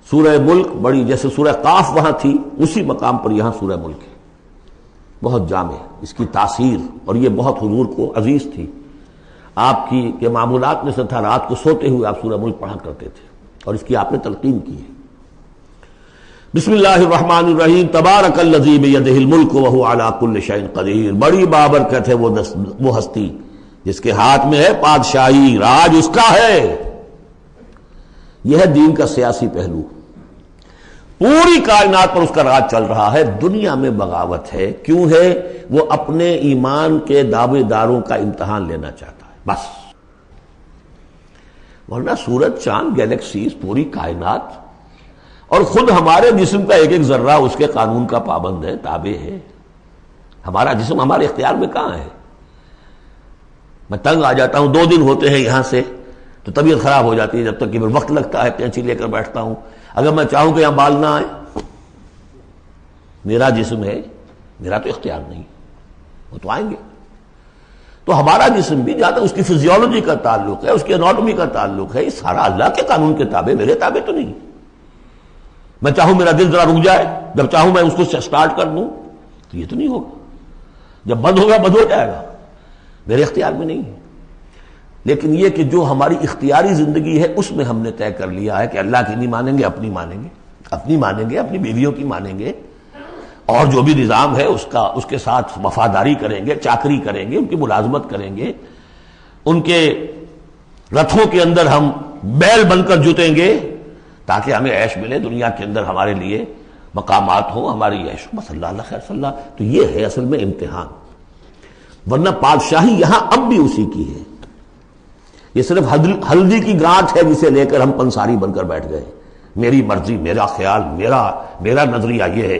سورہ ملک بڑی، جیسے سورہ قاف وہاں تھی اسی مقام پر یہاں سورہ ملک ہے، بہت جامع اس کی تاثیر، اور یہ بہت حضور کو عزیز تھی۔ آپ کی کے معمولات میں سے تھا رات کو سوتے ہوئے آپ سورہ ملک پڑھا کرتے تھے، اور اس کی آپ نے تلقین کی ہے۔ بسم اللہ الرحمن الرحیم، تبارک الذی بیدہ الملک وہو علی کل شیء قدیر، بڑی بابرکت ہے وہ ہستی جس کے ہاتھ میں ہے بادشاہی، راج اس کا ہے۔ یہ ہے دین کا سیاسی پہلو، پوری کائنات پر اس کا راج چل رہا ہے۔ دنیا میں بغاوت ہے، کیوں ہے؟ وہ اپنے ایمان کے دعوے داروں کا امتحان لینا چاہتا ہے بس، ورنہ سورج، چاند، گیلیکسیز، پوری کائنات اور خود ہمارے جسم کا ایک ایک ذرہ اس کے قانون کا پابند ہے، تابع ہے۔ ہمارا جسم ہمارے اختیار میں کہاں ہے؟ میں تنگ آ جاتا ہوں، 2 دن ہوتے ہیں یہاں سے تو طبیعت خراب ہو جاتی ہے، جب تک کہ وقت لگتا ہے کینچی لے کر بیٹھتا ہوں۔ اگر میں چاہوں کہ یہاں بال نہ آئے، میرا جسم ہے، میرا تو اختیار نہیں، وہ تو آئیں گے۔ تو ہمارا جسم بھی جہاں تک اس کی فزیولوجی کا تعلق ہے، اس کی اناٹومی کا تعلق ہے، یہ سارا اللہ کے قانون کے تابع، میرے تابع تو نہیں۔ میں چاہوں میرا دل ذرا رک جائے، جب چاہوں میں اس کو سٹارٹ کر دوں تو یہ تو نہیں ہوگا، جب بند ہوگا بند ہو جائے گا، میرے اختیار میں نہیں ہے۔ لیکن یہ کہ جو ہماری اختیاری زندگی ہے اس میں ہم نے طے کر لیا ہے کہ اللہ کی نہیں مانیں گے، اپنی مانیں گے، اپنی مانیں گے، اپنی بیویوں کی مانیں گے، اور جو بھی نظام ہے اس کے ساتھ وفاداری کریں گے، چاکری کریں گے، ان کی ملازمت کریں گے، ان کے رتھوں کے اندر ہم بیل بن کر جتیں گے تاکہ ہمیں عیش ملے، دنیا کے اندر ہمارے لیے مقامات ہوں، ہماری عیش ہو، بس اللہ خیر صلی اللہ۔ تو یہ ہے اصل میں امتحان، ورنہ بادشاہی یہاں اب بھی اسی کی ہے۔ یہ صرف ہلدی کی گانٹھ ہے جسے لے کر ہم پنساری بن کر بیٹھ گئے، میری مرضی، میرا خیال، میرا نظریہ یہ ہے،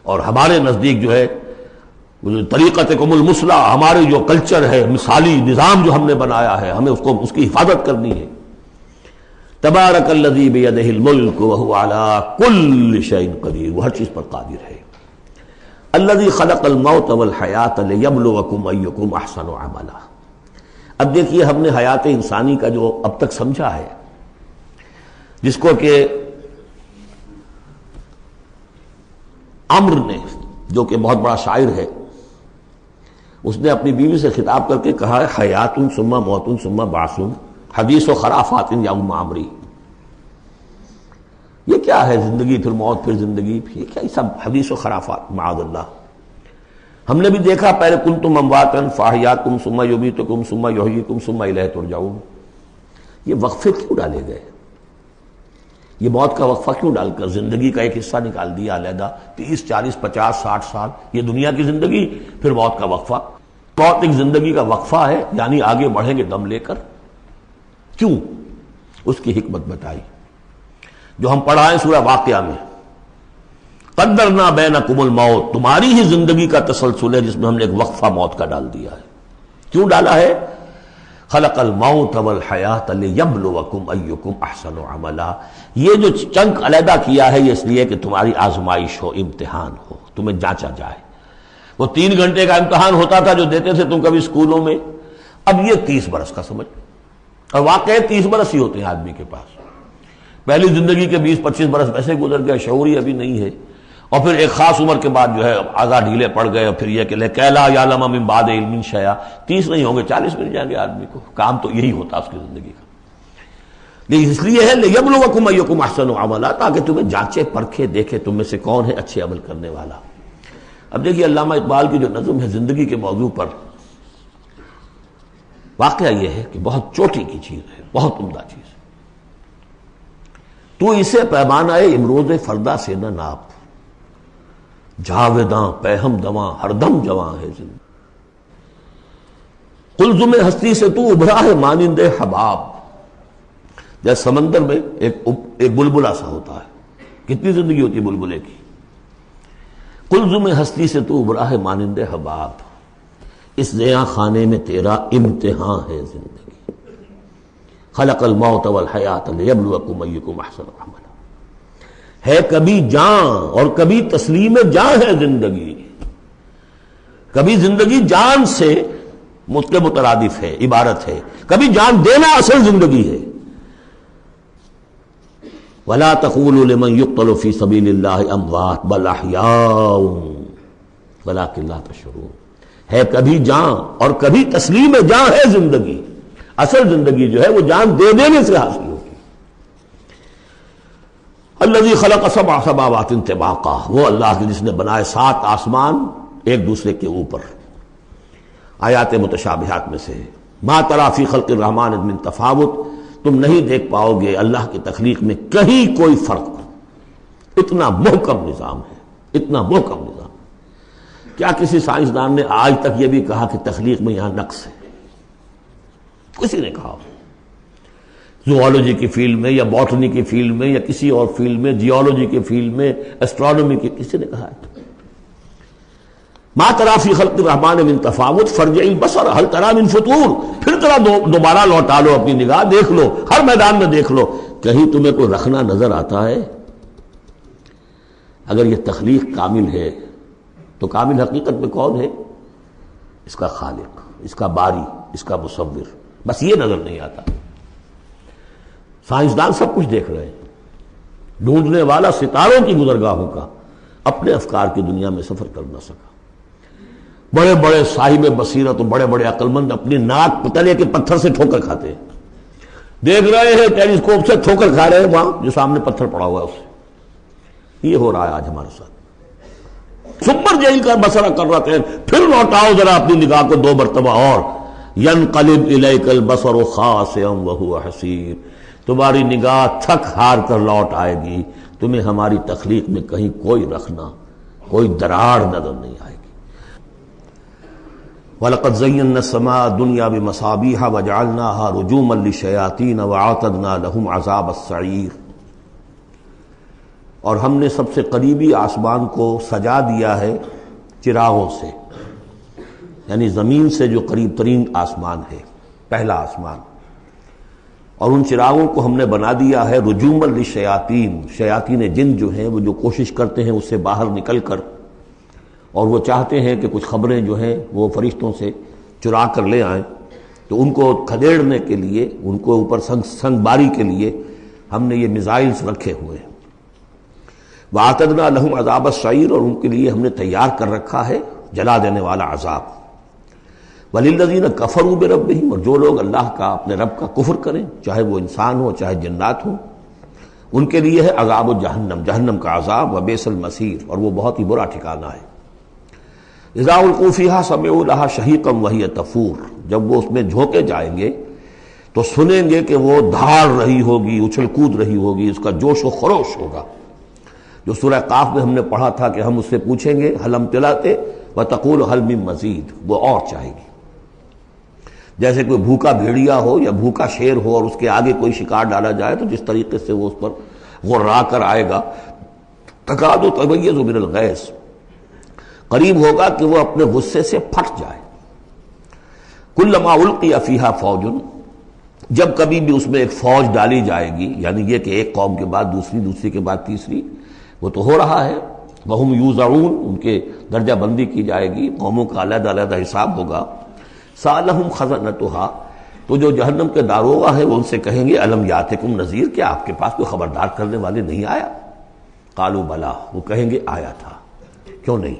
اور ہمارے نزدیک جو ہے طریقتکم المثلی، ہمارے جو کلچر ہے، مثالی نظام جو ہم نے بنایا ہے، ہمیں اس کی حفاظت کرنی ہے۔ تبارک الذی بیدہ الملک وہو علی کل شیء قدیر، وہ ہر چیز پر قادر ہے۔ الذی خلق الموت والحیاۃ لیبلوکم ایکم احسن عملا۔ اب دیکھیے ہم نے حیات انسانی کا جو اب تک سمجھا ہے، جس کو کہ عمر نے، جو کہ بہت بڑا شاعر ہے، اس نے اپنی بیوی سے خطاب کر کے کہا ہے حیات ثم موت ثم بعث حدیث و خرافات یوم عمری۔ یہ کیا ہے؟ زندگی پھر موت پھر زندگی، یہ کیا؟ یہ سب حدیث و خرافات، معاذ اللہ۔ ہم نے بھی دیکھا پہلے کنتم امواتا فاحیاکم ثم یمیتکم ثم یحییکم ثم الیہ ترجعون۔ یہ وقفے کیوں ڈالے گئے؟ یہ موت کا وقفہ کیوں ڈال کر زندگی کا ایک حصہ نکال دیا علیحدہ؟ 30 40 50 60 سال یہ دنیا کی زندگی، پھر موت کا وقفہ۔ موت ایک زندگی کا وقفہ ہے، یعنی آگے بڑھیں گے دم لے کر۔ کیوں؟ اس کی حکمت بتائی جو ہم پڑھائیں سورہ واقعہ میں، قدرنا بینکم الموت، تمہاری ہی زندگی کا تسلسل ہے جس میں ہم نے ایک وقفہ موت کا ڈال دیا ہے۔ کیوں ڈالا ہے؟ خلق الموت والحیات لیبلوکم ایکم احسن عملا۔ یہ جو چنک علیحدہ کیا ہے یہ اس لیے کہ تمہاری آزمائش ہو، امتحان ہو، تمہیں جانچا جائے۔ وہ 3 گھنٹے کا امتحان ہوتا تھا جو دیتے تھے تم کبھی اسکولوں میں، اب یہ 30 برس کا سمجھ، اور واقعی 30 برس ہی ہوتے ہیں آدمی کے پاس۔ پہلی زندگی کے 20 25 برس ویسے گزر گئے، شعور ہی ابھی نہیں ہے، اور پھر ایک خاص عمر کے بعد جو ہے اعضاء ڈھیلے پڑ گئے، اور پھر یہ کہ لا یعلم من بعد علم شیئا، 30 نہیں ہوں گے 40 مل جائیں گے آدمی کو، کام تو یہی ہوتا اس کی زندگی کا۔ لیکن اس لیے ہے لیبلوکم ایکم احسن عملا، تاکہ تمہیں جانچے پرکھے دیکھے تم میں سے کون ہے اچھے عمل کرنے والا۔ اب دیکھیے علامہ اقبال کی جو نظم ہے زندگی کے موضوع پر، واقعہ یہ ہے کہ بہت چوٹی کی چیز ہے، بہت عمدہ چیز ہے۔ تو اسے پیمانہ امروز فردا سے نہ ناپ، جاویداں پہم دواں ہر دم جواں ہے زندگی۔ قلزم ہستی سے تو ابھرا ہے مانند حباب، جیسے سمندر میں ایک بلبلا سا ہوتا ہے، کتنی زندگی ہوتی ہے بلبلے کی۔ قلزم ہستی سے تو ابھرا ہے مانند حباب، اس زیاں خانے میں تیرا امتحان ہے زندگی۔ خلق الموت والحیات لیبلوکم ایکم احسن عملا۔ ہے کبھی جان اور کبھی تسلیم جان ہے زندگی، کبھی زندگی جان سے مترادف ہے، عبارت ہے، کبھی جان دینا اصل زندگی ہے۔ ولا تقولوا لمن يقتل في سبيل الله اموات بل احياء ولكن لا تشعرون. ہے کبھی جان اور کبھی تسلیم جان ہے زندگی. اصل زندگی جو ہے وہ جان دے دینے سے حاصل ہوتی. الذي خلق سبع سماوات طباقا، وہ اللہ کی جس نے بنائے 7 آسمان ایک دوسرے کے اوپر. آیات متشابہات میں سے ما تری فی خلق الرحمن من تفاوت، تم نہیں دیکھ پاؤ گے اللہ کی تخلیق میں کہیں کوئی فرق. اتنا محکم نظام ہے، اتنا محکم نظام. کیا کسی سائنسدان نے آج تک یہ بھی کہا کہ تخلیق میں یہاں نقص ہے؟ کسی نے کہا؟ زوالوجی کی فیلڈ میں یا باٹنی کی فیلڈ میں یا کسی اور فیلڈ میں، جیولوجی کی فیلڈ میں، ایسٹرونومی کی، کسی نے کہا ہے؟ ما تری فی خلق الرحمن من تفاوت فارجع البصر هل تری من فطور، پھر ذرا دوبارہ لوٹا لو اپنی نگاہ، دیکھ لو، ہر میدان میں دیکھ لو، کہیں تمہیں کوئی رکھنا نظر آتا ہے؟ اگر یہ تخلیق کامل ہے تو کامل حقیقت میں کون ہے؟ اس کا خالق، اس کا باری، اس کا مصور. بس یہ نظر نہیں آتا. سائنسدان سب کچھ دیکھ رہے ہیں، ڈھونڈنے والا ستاروں کی گزرگاہوں کا اپنے افکار کی دنیا میں سفر کر نہ سکا. بڑے بڑے صاحب بصیرت اور بڑے بڑے عقل مند اپنی ناک تلے کے پتھر سے ٹھوکر کھاتے ہیں. دیکھ رہے ہیں ٹیلیسکوپ سے ٹھوکر کھا رہے ہیں وہاں جو سامنے پتھر پڑا ہوا ہے اس سے. یہ ہو رہا ہے آج ہمارے ساتھ. سپر جیل کا بسرا کر رہتے ہیں، پھر لوٹاؤ ذرا اپنی نگاہ کو 2 مرتبہ اور. ینقلب الیک البصر خاسئا وہو حسیر، تمہاری نگاہ تھک ہار کر لوٹ آئے گی، تمہیں ہماری تخلیق میں کہیں کوئی رکھنا، کوئی دراڑ نظر نہیں آئے گی. وَلَقَدْ زَيَّنَّا السَّمَاءَ الدُّنْيَا بِمَصَابِيحَ وَجَعَلْنَاهَا رُجُومًا لِّلشَّيَاطِينَ وَأَعْتَدْنَا لَهُمْ عَذَابَ السَّعِيرِ. اور ہم نے سب سے قریبی آسمان کو سجا دیا ہے چراغوں سے، یعنی زمین سے جو قریب ترین آسمان ہے، پہلا آسمان، اور ان چراغوں کو ہم نے بنا دیا ہے رجوما للشیاطین، شیاطین جن جو ہیں وہ جو کوشش کرتے ہیں اس سے باہر نکل کر، اور وہ چاہتے ہیں کہ کچھ خبریں جو ہیں وہ فرشتوں سے چرا کر لے آئیں، تو ان کو کھدیڑنے کے لیے، ان کو اوپر سنگ باری کے لیے ہم نے یہ میزائلز رکھے ہوئے ہیں. وَأَعْتَدْنَا لَهُمْ عَذَابَ السَّعِيرِ، اور ان کے لیے ہم نے تیار کر رکھا ہے جلا دینے والا عذاب. وَلِلَّذِينَ كَفَرُوا بِرَبِّهِمْ، اور جو لوگ اللہ کا، اپنے رب کا کفر کریں، چاہے وہ انسان ہو چاہے جنات ہوں، ان کے لیے ہے عذاب جہنم، جہنم کا عذاب. وَبِئْسَ الْمَصِيرُ، اور وہ بہت ہی برا ٹھکانہ ہے. اذا القوا فیہا سمعوا لہا شہیقا وہی تفور، جب وہ اس میں جھونکے جائیں گے تو سنیں گے کہ وہ دھاڑ رہی ہوگی، اچھل کود رہی ہوگی، اس کا جوش و خروش ہوگا. جو سورہ قاف میں ہم نے پڑھا تھا کہ ہم اس سے پوچھیں گے حل امتلأت وتقول حل من مزید، وہ اور چاہے گی. جیسے کوئی بھوکا بھیڑیا ہو یا بھوکا شیر ہو اور اس کے آگے کوئی شکار ڈالا جائے تو جس طریقے سے وہ اس پر غرا کر آئے گا، تکاد تمیز من الغیظ، قریب ہوگا کہ وہ اپنے غصے سے پھٹ جائے. کلما القی فیہا فوج، جب کبھی بھی اس میں ایک فوج ڈالی جائے گی، یعنی یہ کہ ایک قوم کے بعد دوسری، دوسری کے بعد تیسری، وہ تو ہو رہا ہے. وہم یوزعون، ان کے درجہ بندی کی جائے گی، قوموں کا علیحدہ علیحدہ حساب ہوگا. سألہم خزنتہا، تو جو جہنم کے داروغہ ہے وہ ان سے کہیں گے الم یاتکم نذیر، کیا آپ کے پاس کوئی خبردار کرنے والے نہیں آیا؟ قالوا بلا، وہ کہیں گے آیا تھا، کیوں نہیں؟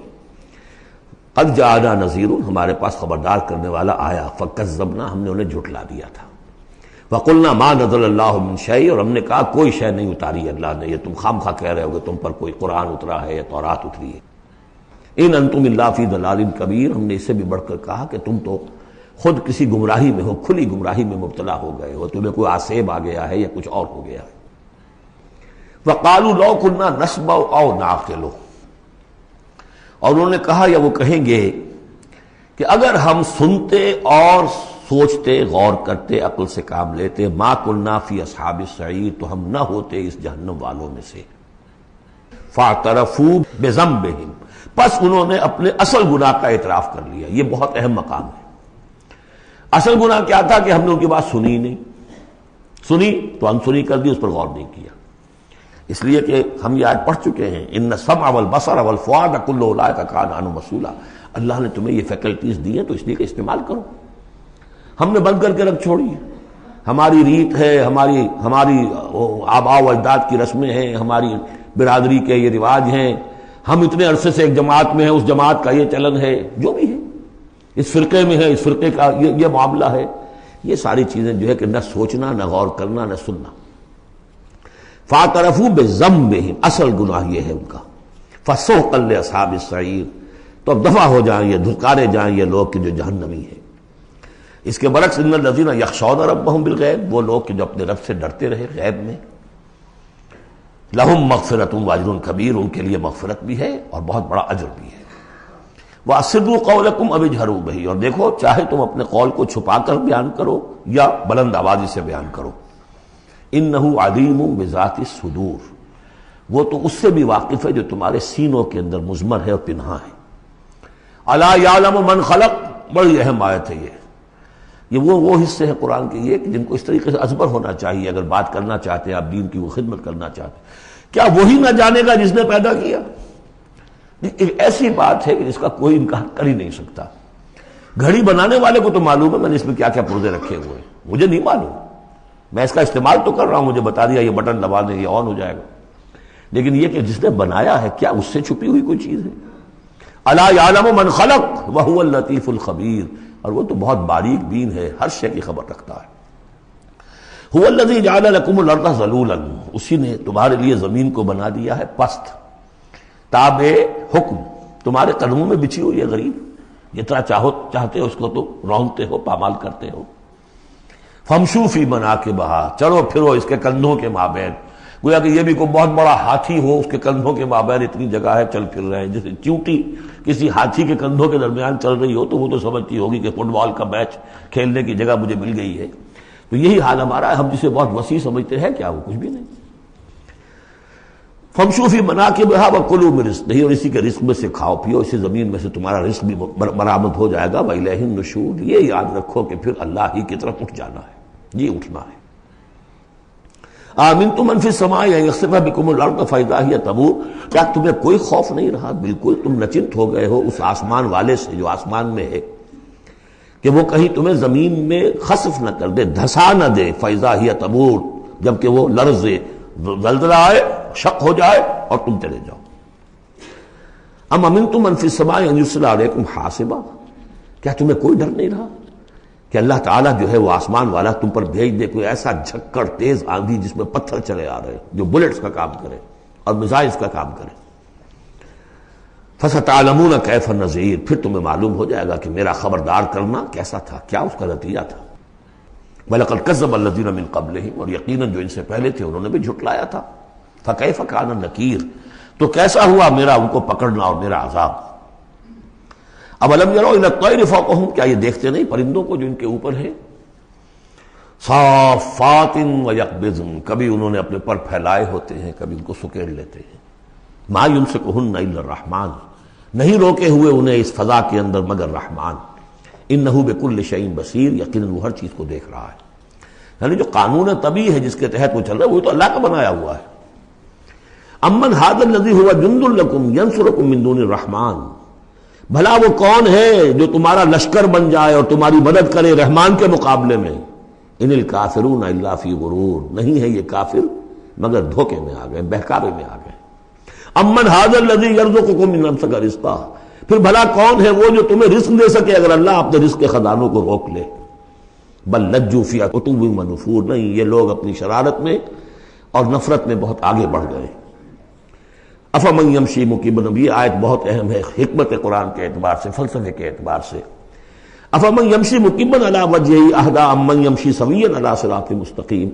قد جاءنا نذیر، ہمارے پاس خبردار کرنے والا آیا. فکذبنا، ہم نے انہیں جھٹلا دیا تھا. وقلنا ما نزل اللہ من شیء، اور ہم نے کہا کوئی شے نہیں اتاری اللہ نے، یہ تم خام خواہ کہہ رہے ہو کہ تم پر کوئی قرآن اترا ہے یا تورات اتری ہے. ان انتم الا فی ضلال کبیر، ہم نے اس سے بھی بڑھ کر کہا کہ تم تو خود کسی گمراہی میں ہو، کھلی گمراہی میں مبتلا ہو گئے ہو، تمہیں کوئی آسیب آ گیا ہے یا کچھ اور ہو گیا ہے. وقالوا لو كنا نسمع او نعقل، اور انہوں نے کہا یا وہ کہیں گے کہ اگر ہم سنتے اور سوچتے، غور کرتے، عقل سے کام لیتے، ما كنا فی اصحاب السعیر، تو ہم نہ ہوتے اس جہنم والوں میں سے. فاعترفوا بذنبہم، پس انہوں نے اپنے اصل گناہ کا اعتراف کر لیا. یہ بہت اہم مقام ہے. اصل گناہ کیا تھا کہ ہم نے ان کی بات سنی نہیں، سنی تو انسنی کر دی، اس پر غور نہیں کیا. اس لیے کہ ہم یہ آیت پڑھ چکے ہیں ان السمع والبصر والفؤاد کل اولئک کان عنہ مسئولا. اللہ نے تمہیں یہ فیکلٹیز دی ہیں تو اس لیے کہ استعمال کرو. ہم نے بند کر کے رکھ چھوڑی ہے. ہماری ریت ہے، ہماری آباء و اجداد کی رسمیں ہیں، ہماری برادری کے یہ رواج ہیں، ہم اتنے عرصے سے ایک جماعت میں ہیں، اس جماعت کا یہ چلن ہے، جو بھی ہے، اس فرقے میں ہے، اس فرقے کا یہ معاملہ ہے، یہ ساری چیزیں جو ہے کہ نہ سوچنا، نہ غور کرنا، نہ سننا۔ فاعترفوا بذنبہم، اصل گناہ یہ ہے ان کا، فسحقا لاصحاب السعیر، تو اب دفع ہو جائیں یہ، دھکارے جائیں یہ لوگ کہ جو جہنمی ہیں۔ اس کے برعکس ان الذین یخشون ربہم بالغیب، وہ لوگ کہ جو اپنے رب سے ڈرتے رہے غیب میں، لہم مغفرۃ واجر کبیر، ان کے لیے مغفرت بھی ہے اور بہت بڑا اجر بھی ہے۔ واسروا قولکم او اجہروا بہ، اور دیکھو چاہے تم اپنے قول کو چھپا کر بیان کرو یا بلند آوازی سے بیان کرو، انہ علیم بذات الصدور، وہ تو اس سے بھی واقف ہے جو تمہارے سینوں کے اندر مضمر ہے اور پنہاں ہے۔ الا یعلم من خلق، بڑی اہم آیت ہے یہ وہ حصے ہیں قرآن کے یہ کہ جن کو اس طریقے سے ازبر ہونا چاہیے اگر بات کرنا چاہتے ہیں، آپ دین کی وہ خدمت کرنا چاہتے ہیں۔ کیا وہی نہ جانے گا جس نے پیدا کیا؟ ایک ایسی بات ہے کہ جس کا کوئی انکار کر ہی نہیں سکتا۔ گھڑی بنانے والے کو تو معلوم ہے میں نے اس میں کیا کیا پردے رکھے ہوئے ہیں، مجھے نہیں معلوم، میں اس کا استعمال تو کر رہا ہوں، مجھے بتا دیا یہ بٹن دبا دیں یہ آن ہو جائے گا، لیکن یہ کہ جس نے بنایا ہے کیا اس سے چھپی ہوئی کوئی چیز ہے؟ الا یعلم من خلق وهو اللطیف الخبیر، اور وہ تو بہت باریک بین ہے، ہر شے کی خبر رکھتا ہے۔ هو الذی جعل لکم الارض ذلولا، اسی نے تمہارے لیے زمین کو بنا دیا ہے پست، تابع حکم، تمہارے قدموں میں بچھی ہوئی ہے غریب، جتنا چاہتے ہو اس کو تو رونتے ہو، پامال کرتے ہو۔ فامشوا فی مناکبہا، چلو پھرو اس کے کندھوں کے مابین، گویا کہ یہ بھی کوئی بہت بڑا ہاتھی ہو، اس کے کندھوں کے مابین اتنی جگہ ہے، چل پھر رہے ہیں، جیسے چیونٹی کسی ہاتھی کے کندھوں کے درمیان چل رہی ہو تو وہ تو سمجھتی ہوگی کہ فٹ بال کا میچ کھیلنے کی جگہ مجھے مل گئی ہے۔ تو یہی حال ہمارا ہے، ہم جسے بہت وسیع سمجھتے ہیں کیا وہ کچھ بھی نہیں۔ فامشوا فی مناکبہا وکلوا من رزقہ، اور اسی کے رزق میں سے کھاؤ پیو، اسی زمین میں سے تمہارا رزق بھی برآمد ہو جائے گا۔ وإلیہ النشور، یہ یاد رکھو کہ پھر اللہ ہی کی طرف اٹھ جانا ہے، یہ اٹھنا ہے۔ آمنتم من فی السماء ان یخسف بکم الارض فاذا ہی تمور، کیا تمہیں کوئی خوف نہیں رہا؟ بالکل تم نچنت ہو گئے ہو اس آسمان والے سے جو آسمان میں ہے کہ وہ کہیں تمہیں زمین میں خسف نہ کر دے، دھسا نہ دے، فاذا ہی تمور، جبکہ وہ لرزے، زلزلہ آئے، شق ہو جائے اور تم چلے جاؤ۔ ام امنتم من فی السماء ان یرسل علیکم حاصبا، کیا تمہیں کوئی ڈر نہیں رہا کہ اللہ تعالیٰ جو ہے وہ آسمان والا تم پر بھیج دے کوئی ایسا جھکڑ تیز آندھی جس میں پتھر چلے آ رہے جو بلٹس کا کام کرے اور میزائلز کا کام کرے۔ فَسَتَعْلَمُونَ كَيْفَ النَّذِيرُ، پھر تمہیں معلوم ہو جائے گا کہ میرا خبردار کرنا کیسا تھا، کیا اس کا نتیجہ تھا۔ وَلَقَدْ كَذَّبَ الَّذِينَ مِن قَبْلِهِمْ، اور یقیناً جو ان سے پہلے تھے انہوں نے بھی جھٹلایا تھا۔ فَكَيْفَ كَانَ نَكِيرٌ، تو کیسا ہوا میرا ان کو پکڑنا اور میرا عذاب۔ اَوَلَمْ يَرَوْا إِلَى الطَّيْرِ فَوْقَهُمْ، کیا یہ دیکھتے نہیں پرندوں کو جو ان کے اوپر ہے؟ صافات ویقبضن، کبھی انہوں نے اپنے پر پھیلائے ہوتے ہیں، کبھی ان کو سکیڑ لیتے ہیں۔ ما یمسکہن الا الرحمن، نہیں روکے ہوئے انہیں اس فضا کے اندر مگر رحمان۔ انہ بکل شیء بصیر، یقیناً وہ ہر چیز کو دیکھ رہا ہے۔ یعنی جو قانون طبیعی ہے جس کے تحت وہ چل رہا ہے وہ تو اللہ کا بنایا ہوا ہے۔ امن ھذا الذی هو جند لکم ینصرکم من دون الرحمن، بھلا وہ کون ہے جو تمہارا لشکر بن جائے اور تمہاری مدد کرے رحمان کے مقابلے میں؟ ان الکافرون الا فی غرور، نہیں ہے یہ کافر مگر دھوکے میں آ گئے، بہکاوے میں آ گئے۔ امن ھذا الذی یرزقکم من امسک رزقہ، پھر بھلا کون ہے وہ جو تمہیں رزق دے سکے اگر اللہ اپنے رزق کے خزانوں کو روک لے؟ بل لجوا فی عتو ونفور، نہیں یہ لوگ اپنی شرارت میں اور نفرت میں بہت آگے بڑھ گئے۔ افمن یمشی مکبا، یہ آیت بہت اہم ہے حکمت قرآن کے اعتبار سے، فلسفے کے اعتبار سے۔ افمن یمشی مکبا علی وجہہ اہدی امن یمشی سویا علی صراط مستقیم،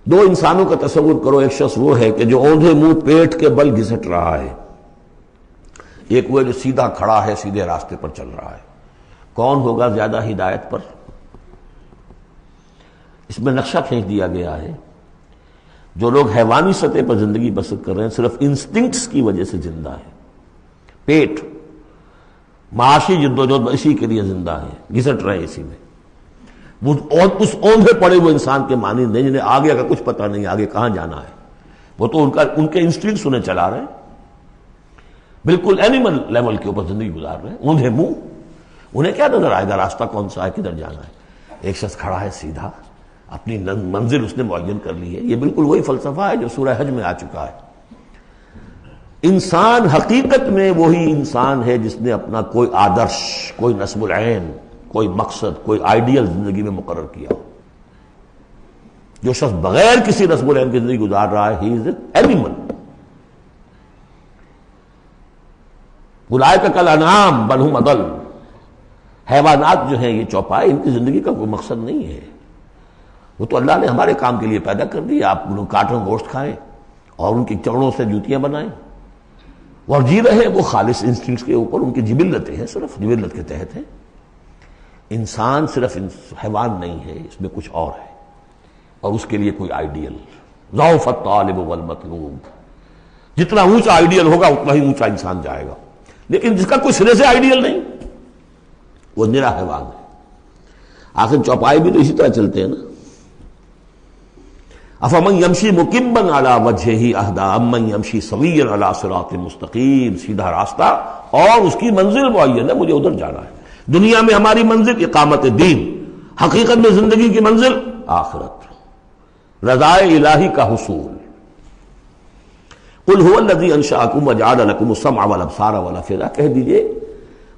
دو انسانوں کا تصور کرو، ایک شخص وہ ہے کہ جو اوندھے منہ پیٹ کے بل گھسٹ رہا ہے، ایک وہ جو سیدھا کھڑا ہے سیدھے راستے پر چل رہا ہے۔ کون ہوگا زیادہ ہدایت پر؟ اس میں نقشہ کھینچ دیا گیا ہے، جو لوگ حیوانی سطح پر زندگی بسر کر رہے ہیں صرف انسٹنکٹس کی وجہ سے زندہ ہیں، پیٹ معاشی جدوجہد اسی کے لیے زندہ ہیں، گھسٹ رہے ہیں اسی میں۔ وہ اس اوندھے پڑے ہوئے انسان کے مانند نہیں جنہیں آگے کا کچھ پتہ نہیں آگے کہاں جانا ہے، وہ تو ان کے انسٹنکٹس انہیں چلا رہے ہیں، بالکل اینیمل لیول کے اوپر زندگی گزار رہے ہیں، اوندھے منہ۔ انہیں کیا نظر آئے گا راستہ کون سا ہے، کدھر جانا ہے؟ ایک شخص کھڑا ہے سیدھا، اپنی منزل اس نے معین کر لی ہے۔ یہ بالکل وہی فلسفہ ہے جو سورہ حج میں آ چکا ہے۔ انسان حقیقت میں وہی انسان ہے جس نے اپنا کوئی آدرش، کوئی نصب العین، کوئی مقصد، کوئی آئیڈیل زندگی میں مقرر کیا ہو۔ جو شخص بغیر کسی نصب العین کی زندگی گزار رہا ہے، ہی از این اینیمل۔ اولئک کالانعام بل ھم اضل۔ حیوانات جو ہیں یہ چوپائے، ان کی زندگی کا کوئی مقصد نہیں ہے۔ وہ تو اللہ نے ہمارے کام کے لیے پیدا کر دی۔ آپ لوگ کاٹن گوشت کھائیں اور ان کی چمڑوں سے جوتیاں بنائیں اور جی رہے ہیں وہ خالص انسٹنکٹس کے اوپر، ان کی جبلتیں ہیں، صرف جبلت کے تحت ہیں۔ انسان صرف حیوان نہیں ہے، اس میں کچھ اور ہے، اور اس کے لیے کوئی آئیڈیل۔ ضعف الطالب والمطلوب، جتنا اونچا آئیڈیل ہوگا اتنا ہی اونچا انسان جائے گا، لیکن جس کا کوئی سرے سے آئیڈیل نہیں وہ نرا حیوان ہے۔ آخر چوپائے بھی تو اسی طرح چلتے ہیں نا۔ افمن یمشی مکبا علی وجہہ اہدی امن یمشی سویا علی صراط مستقیم، سیدھا راستہ اور اس کی منزل معین ہے، مجھے ادھر جانا ہے۔ دنیا میں ہماری منزل اقامت دین، حقیقت میں زندگی کی منزل آخرت، رضائے الہی کا حصول۔ قل هو الذی انشأکم وجعل لکم السمع والابصار والافئدہ، کہہ دیجئے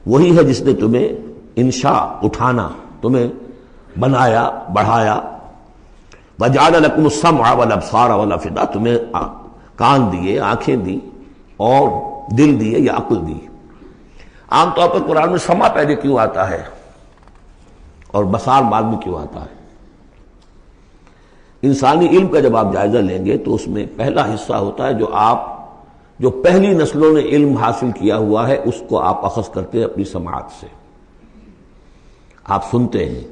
وہی ہے جس نے تمہیں انشاء اٹھانا، تمہیں بنایا، بڑھایا، وجعل لکم السمع والابصار والافئدہ، تمہیں کان دیے، آنکھیں دی اور دل دیے یا عقل دی۔ عام طور پر قرآن میں سمع پہلے کیوں آتا ہے اور بصار بعد میں کیوں آتا ہے؟ انسانی علم کا جب آپ جائزہ لیں گے تو اس میں پہلا حصہ ہوتا ہے جو پہلی نسلوں نے علم حاصل کیا ہوا ہے، اس کو آپ اخذ کرتے ہیں اپنی سماعت سے۔ آپ سنتے ہیں،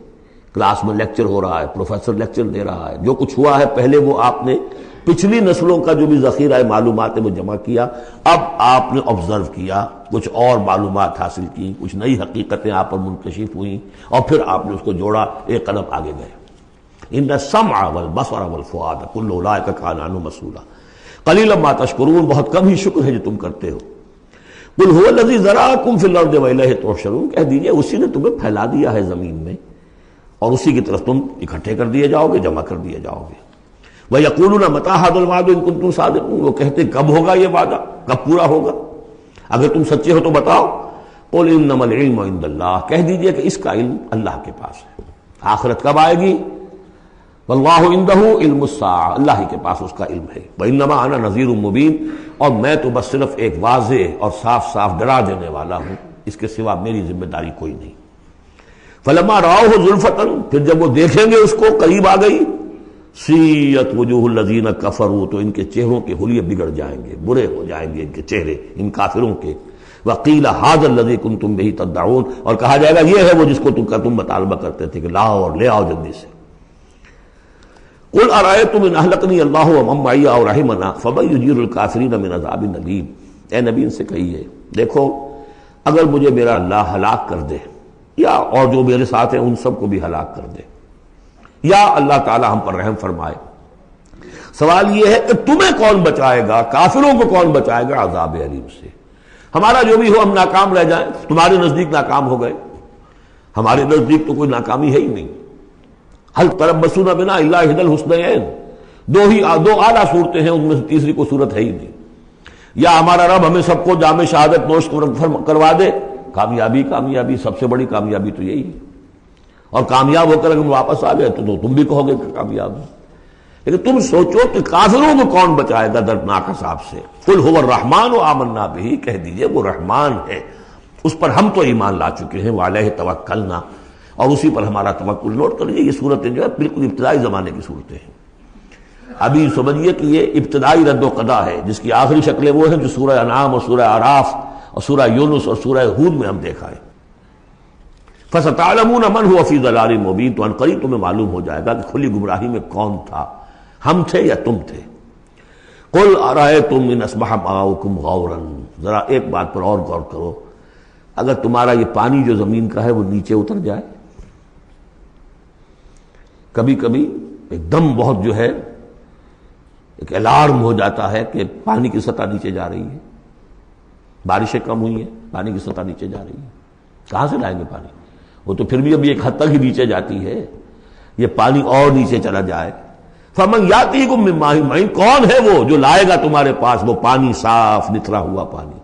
کلاس میں لیکچر ہو رہا ہے، پروفیسر لیکچر دے رہا ہے، جو کچھ ہوا ہے پہلے وہ آپ نے پچھلی نسلوں کا جو بھی ذخیرہ معلومات ہے وہ جمع کیا، اب آپ نے آبزرو کیا، کچھ اور معلومات حاصل کی، کچھ نئی حقیقتیں آپ پر منکشف ہوئیں، اور پھر آپ نے اس کو جوڑا، ایک قدم آگے گئے۔ ان السمع والبصر والفؤاد کل اولئک کان عنہ مسئولا قلیلا ما تشکرون، بہت کم ہی شکر ہے جو تم کرتے ہو۔ قل هو الذی ذرأکم فی الارض والیہ تحشرون، کہہ دیجئے اسی نے تمہیں پھیلا دیا ہے زمین میں اور اسی کی طرف تم اکٹھے کر دیے جاؤ گے، جمع کر دیے جاؤ گے۔ وَيَقُولُونَ مَتَىٰ هَٰذَا الْوَعْدُ إِن كُنتُمْ صَادِقِينَ، وہ کہتے کب ہوگا یہ وعدہ، کب پورا ہوگا، اگر تم سچے ہو تو بتاؤ۔ قُلْ إِنَّمَا الْعِلْمُ عِندَ اللَّهِ، کہہ دیجئے کہ اس کا علم اللہ کے پاس ہے۔ آخرت کب آئے گی؟ وَاللَّهُ عِندَهُ عِلْمُ السَّاعَةِ، اللہ ہی کے پاس اس کا علم ہے۔ وَإِنَّمَا أَنَا نَذِيرٌ مُّبِينٌ، اور میں تو بس صرف ایک واضح اور صاف صاف ڈرا دینے والا ہوں، اس کے سوا میری ذمہ داری کوئی نہیں۔ فَلَمَّا رَأَوْهُ زُلْفَةً، پھر جب وہ دیکھیں گے اس کو، قریب آ گئی، سیئت وجوہ الذین کفروا، تو ان کے چہروں کے حلیے بگڑ جائیں گے، برے ہو جائیں گے ان کے چہرے، ان کافروں کے۔ وقیل ھذا الذی کنتم بہ تدعون، اور کہا جائے گا یہ ہے وہ جس کو تم مطالبہ کرتے تھے کہ لاؤ اور لے آؤ جلدی سے۔ قل ارأیتم ان اہلکنی اللہ ومن معی او رحمنا فمن یجیر الکافرین من عذاب الیم، اے نبی ان سے کہیے دیکھو اگر مجھے میرا اللہ ہلاک کر دے، یا اور جو میرے ساتھ ہیں ان سب کو بھی ہلاک کر دے، یا اللہ تعالی ہم پر رحم فرمائے، سوال یہ ہے کہ تمہیں کون بچائے گا، کافروں کو کون بچائے گا عذاب علیم سے؟ ہمارا جو بھی ہو ہم ناکام رہ جائیں، تمہارے نزدیک ناکام ہو گئے، ہمارے نزدیک تو کوئی ناکامی ہے ہی نہیں۔ حل تربصون بنا الا احدی الحسنیین، دو اعلیٰ صورتیں ہیں، ان میں سے تیسری کوئی صورت ہے ہی نہیں۔ یا ہمارا رب ہمیں سب کو جام شہادت نوش کروا دے، کامیابی کامیابی، سب سے بڑی کامیابی تو یہی ہے، اور کامیاب ہو کر اگر واپس آ گئے تو تم بھی کہو گے کہ کامیاب ہو۔ لیکن تم سوچو کہ کافروں کو کون بچائے گا دردناک عذاب سے؟ قل هو الرحمن آمنا بہ، کہہ دیجئے وہ رحمان ہے، اس پر ہم تو ایمان لا چکے ہیں، وعلیہ توکلنا، اور اسی پر ہمارا توکل۔ نوٹ کر لیجیے یہ صورتیں جو ہے بالکل ابتدائی زمانے کی صورتیں ہیں۔ ابھی سمجھیے کہ یہ ابتدائی رد و قضا ہے، جس کی آخری شکلیں وہ ہیں جو سورہ انعام اور سورہ اعراف اور سورہ یونس اور سورہ ہود میں ہم دیکھا ہے۔ فَسَتَعْلَمُونَ مَنْ هُوَ فِي ضَلَالٍ مُّبِينٍ، تو عنقریب تمہیں معلوم ہو جائے گا کہ کھلی گمراہی میں کون تھا، ہم تھے یا تم تھے۔ قُلْ أَرَأَيْتُمْ إِنْ أَصْبَحَ مَاؤُكُمْ غَوْرًا، ذرا ایک بات پر اور غور کرو، اگر تمہارا یہ پانی جو زمین کا ہے وہ نیچے اتر جائے، کبھی کبھی ایک دم بہت جو ہے ایک الارم ہو جاتا ہے کہ پانی کی سطح نیچے جا رہی ہے، بارشیں کم ہوئی ہیں، پانی کی سطح نیچے جا رہی ہے، کہاں سے لائیں گے پانی؟ وہ تو پھر بھی ابھی ایک حد تک ہی نیچے جاتی ہے، یہ پانی اور نیچے چلا جائے. فمن یاتیکم من ماء معین، کون ہے وہ جو لائے گا تمہارے پاس وہ پانی صاف نتھرا ہوا پانی.